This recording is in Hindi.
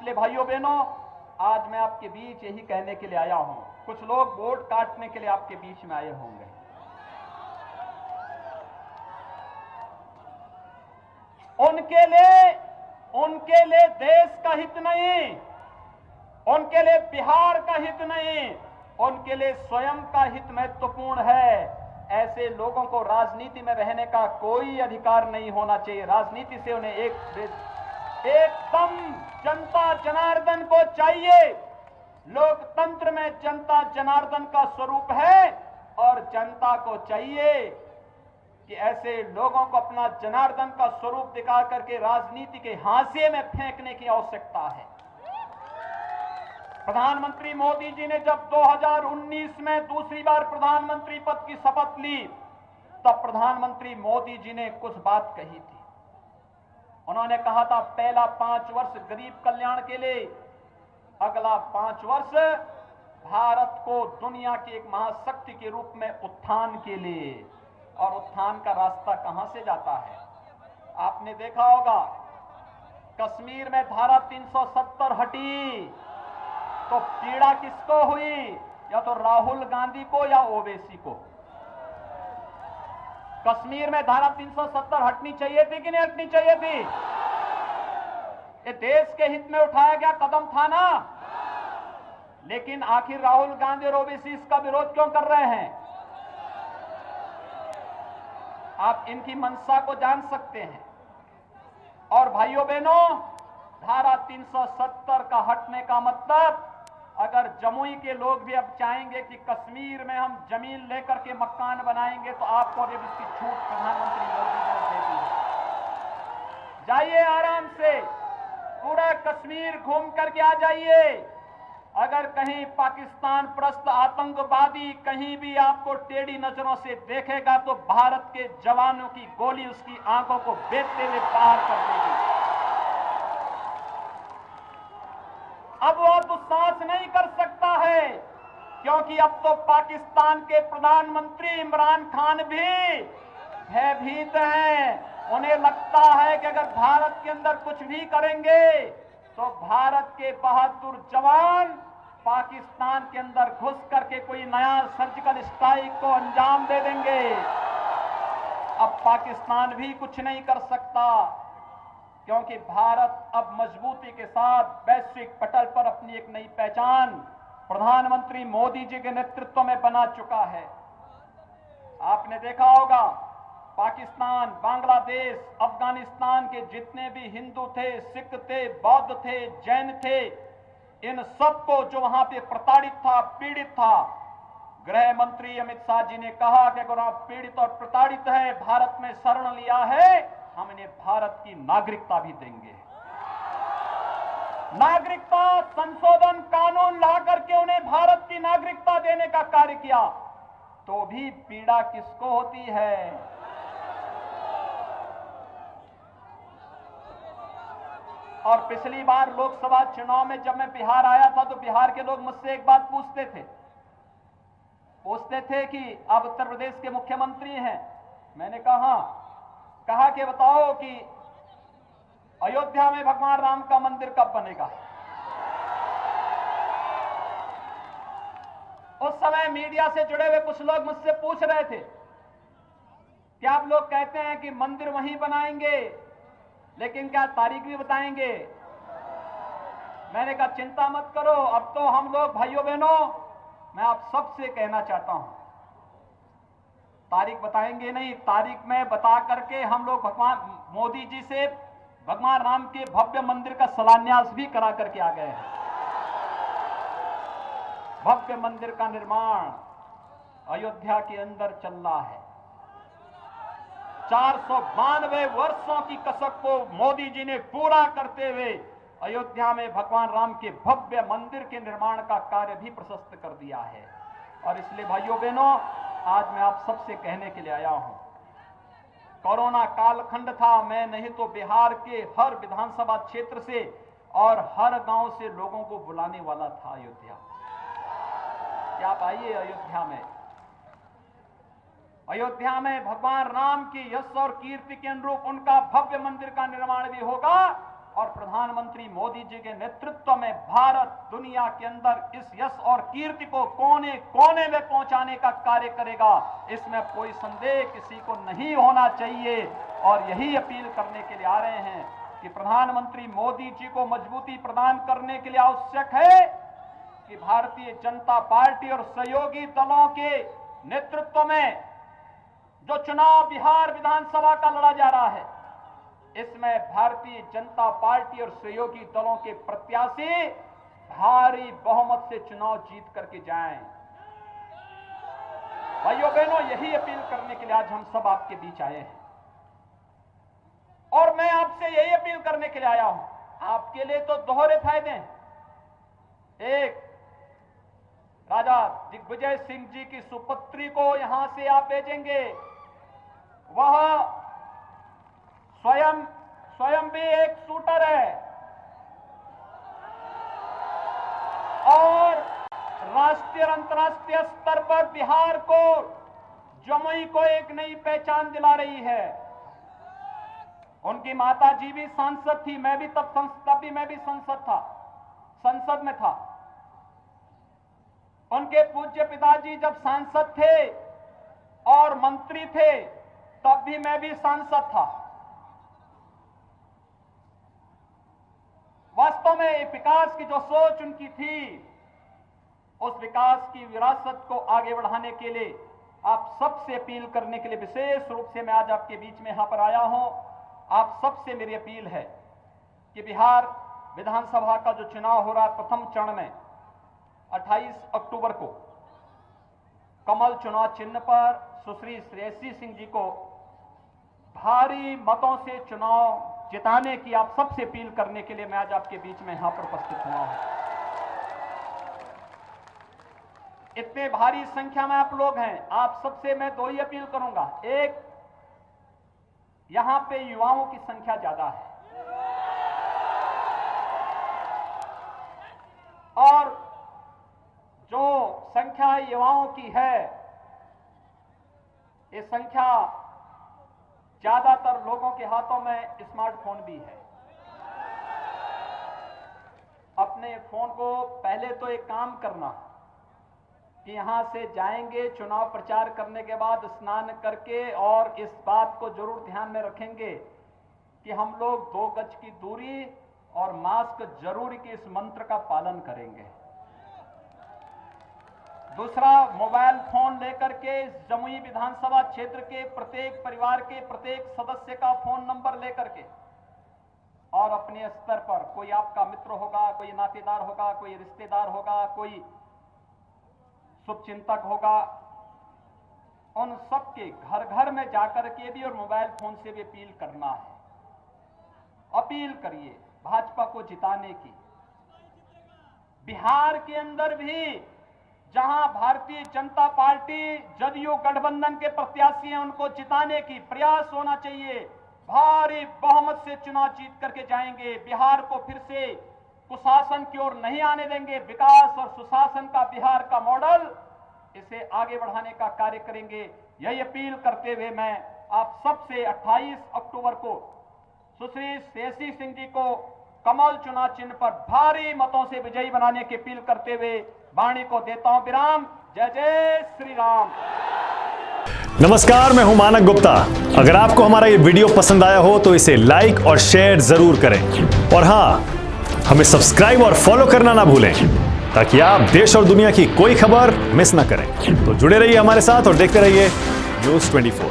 इसलिए भाइयों बहनों, आज मैं आपके बीच यही कहने के लिए आया हूं। कुछ लोग वोट काटने के लिए आपके बीच में आए होंगे। उनके लिए देश का हित नहीं, उनके लिए बिहार का हित नहीं, उनके लिए स्वयं का हित महत्वपूर्ण है। ऐसे लोगों को राजनीति में रहने का कोई अधिकार नहीं होना चाहिए। राजनीति से उन्हें एकदम जनता जनार्दन को चाहिए। लोकतंत्र में जनता जनार्दन का स्वरूप है और जनता को चाहिए कि ऐसे लोगों को अपना जनार्दन का स्वरूप दिखा करके राजनीति के हाशिए में फेंकने की आवश्यकता है। प्रधानमंत्री मोदी जी ने जब 2019 में दूसरी बार प्रधानमंत्री पद की शपथ ली, तब प्रधानमंत्री मोदी जी ने कुछ बात कही थी। उन्होंने कहा था, पहला 5 वर्ष गरीब कल्याण के लिए, अगला 5 वर्ष भारत को दुनिया की एक महाशक्ति के रूप में उत्थान के लिए। और उत्थान का रास्ता कहां से जाता है? आपने देखा होगा, कश्मीर में धारा 370 हटी तो पीड़ा किसको हुई? या तो राहुल गांधी को या ओवैसी को। कश्मीर में धारा 370 हटनी चाहिए थी कि नहीं हटनी चाहिए थी? ये देश के हित में उठाया गया कदम था ना। लेकिन आखिर राहुल गांधी और ओवैसी इसका विरोध क्यों कर रहे हैं? आप इनकी मंशा को जान सकते हैं। और भाइयों बहनों, धारा 370 का हटने का मतलब, अगर जमुई के लोग भी अब चाहेंगे कि कश्मीर में हम जमीन लेकर के मकान बनाएंगे, तो आपको अब इसकी छूट प्रधानमंत्री मोदी ने दे दी है। जाइए आराम से पूरा कश्मीर घूम करके आ जाइए। अगर कहीं पाकिस्तान परस्त आतंकवादी कहीं भी आपको टेढ़ी नजरों से देखेगा, तो भारत के जवानों की गोली उसकी आंखों को बेचते हुए बाहर कर देगी। अब वो दुस्साहस नहीं कर सकता है, क्योंकि अब तो पाकिस्तान के प्रधानमंत्री इमरान खान भी भयभीत हैं। उन्हें लगता है कि अगर भारत के अंदर कुछ भी करेंगे तो भारत के बहादुर जवान पाकिस्तान के अंदर घुस करके कोई नया सर्जिकल स्ट्राइक को अंजाम दे देंगे। अब पाकिस्तान भी कुछ नहीं कर सकता, क्योंकि भारत अब मजबूती के साथ वैश्विक पटल पर अपनी एक नई पहचान प्रधानमंत्री मोदी जी के नेतृत्व में बना चुका है। आपने देखा होगा, पाकिस्तान, बांग्लादेश, अफगानिस्तान के जितने भी हिंदू थे, सिख थे, बौद्ध थे, जैन थे, इन सबको जो वहां पे प्रताड़ित था, पीड़ित था, गृह मंत्री अमित शाह जी ने कहा कि अगर आप पीड़ित और प्रताड़ित हैं, भारत में शरण लिया है, हम इन्हें भारत की नागरिकता भी देंगे। नागरिकता संशोधन कानून ला करके उन्हें भारत की नागरिकता देने का कार्य किया। तो भी पीड़ा किसको होती है? और पिछली बार लोकसभा चुनाव में जब मैं बिहार आया था, तो बिहार के लोग मुझसे एक बात पूछते थे कि आप उत्तर प्रदेश के मुख्यमंत्री हैं। मैंने कहा कि बताओ कि अयोध्या में भगवान राम का मंदिर कब बनेगा? उस समय मीडिया से जुड़े हुए कुछ लोग मुझसे पूछ रहे थे कि आप लोग कहते हैं कि मंदिर वहीं बनाएंगे, लेकिन क्या तारीख भी बताएंगे? मैंने कहा चिंता मत करो, अब तो हम लोग भाइयों बहनों, मैं आप सबसे कहना चाहता हूं, तारीख बताएंगे नहीं, तारीख में बता करके हम लोग भगवान मोदी जी से भगवान राम के भव्य मंदिर का शिलान्यास भी करा करके आ गए हैं। भव्य मंदिर का निर्माण अयोध्या के अंदर चल रहा है। 492 वर्षों की कसक को मोदी जी ने पूरा करते हुए अयोध्या में भगवान राम के भव्य मंदिर के निर्माण का कार्य भी प्रशस्त कर दिया है। और इसलिए भाइयों बहनों, आज मैं आप सबसे कहने के लिए आया हूं, कोरोना कालखंड था, मैं नहीं तो बिहार के हर विधानसभा क्षेत्र से और हर गांव से लोगों को बुलाने वाला था अयोध्या। क्या आप आइए अयोध्या में भगवान राम की यश और कीर्ति के अनुरूप उनका भव्य मंदिर का निर्माण भी होगा और प्रधानमंत्री मोदी जी के नेतृत्व में भारत दुनिया के अंदर इस यश और कीर्ति को कोने कोने में पहुंचाने का कार्य करेगा, इसमें कोई संदेह किसी को नहीं होना चाहिए। और यही अपील करने के लिए आ रहे हैं कि प्रधानमंत्री मोदी जी को मजबूती प्रदान करने के लिए आवश्यक है कि भारतीय जनता पार्टी और सहयोगी दलों के नेतृत्व में जो चुनाव बिहार विधानसभा का लड़ा जा रहा है, इसमें भारतीय जनता पार्टी और सहयोगी दलों के प्रत्याशी भारी बहुमत से चुनाव जीत करके जाएं। भाइयों बहनों, यही अपील करने के लिए आज हम सब आपके बीच आए हैं और मैं आपसे यही अपील करने के लिए आया हूं। आपके लिए तो दोहरे फायदे हैं। एक, राजा दिग्विजय सिंह जी की सुपुत्री को यहां से आप भेजेंगे, वह स्वयं भी एक शूटर है और राष्ट्रीय और अंतर्राष्ट्रीय स्तर पर बिहार को, जमुई को एक नई पहचान दिला रही है। उनकी माता जी भी सांसद थी, मैं भी मैं भी संसद में था। उनके पूज्य पिताजी जब सांसद थे और मंत्री थे तब भी मैं भी सांसद था। वास्तव में विकास की जो सोच उनकी थी, उस विकास की विरासत को आगे बढ़ाने के लिए आप सबसे अपील करने के लिए विशेष रूप से मैं आज आपके बीच में यहां पर आया हूं। आप सबसे मेरी अपील है कि बिहार विधानसभा का जो चुनाव हो रहा है प्रथम चरण में 28 अक्टूबर को कमल चुनाव चिन्ह पर सुश्री श्रेयसी सिंह जी को भारी मतों से चुनाव जिताने की आप सबसे अपील करने के लिए मैं आज आपके बीच में यहां पर उपस्थित हुआ हूं। इतने भारी संख्या में आप लोग हैं, आप सबसे मैं दो ही अपील करूंगा। एक, यहां पे युवाओं की संख्या ज्यादा है और जो संख्या युवाओं की है, ये संख्या ज्यादातर लोगों के हाथों में स्मार्टफोन भी है। अपने फोन को पहले तो एक काम करना कि यहां से जाएंगे चुनाव प्रचार करने के बाद स्नान करके, और इस बात को जरूर ध्यान में रखेंगे कि हम लोग 2 गज की दूरी और मास्क जरूरी के इस मंत्र का पालन करेंगे। दूसरा, मोबाइल फोन लेकर के जमुई विधानसभा क्षेत्र के प्रत्येक परिवार के प्रत्येक सदस्य का फोन नंबर लेकर के, और अपने स्तर पर कोई आपका मित्र होगा, कोई नातेदार होगा, कोई रिश्तेदार होगा, कोई शुभचिंतक होगा, उन सबके घर घर में जाकर के भी और मोबाइल फोन से भी अपील करना है। अपील करिए भाजपा को जिताने की। बिहार के अंदर भी जहां भारतीय जनता पार्टी जदयू गठबंधन के प्रत्याशी हैं, उनको जिताने की प्रयास होना चाहिए। भारी बहुमत से चुनाव जीत करके जाएंगे। बिहार को फिर से कुशासन की ओर नहीं आने देंगे। विकास और सुशासन का बिहार का मॉडल, इसे आगे बढ़ाने का कार्य करेंगे। यही अपील करते हुए मैं आप सबसे 28 अक्टूबर को सुश्री श्रेयसी सिंह जी को कमल चुनाव चिन्ह पर भारी मतों से विजयी बनाने की अपील करते हुए वाणी को देता हूं विराम। जय जय श्री राम। नमस्कार, मैं हूं मानक गुप्ता। अगर आपको हमारा ये वीडियो पसंद आया हो तो इसे लाइक और शेयर जरूर करें, और हां, हमें सब्सक्राइब और फॉलो करना ना भूलें ताकि आप देश और दुनिया की कोई खबर मिस ना करें। तो जुड़े रहिए हमारे साथ और देखते रहिए न्यूज़ 24।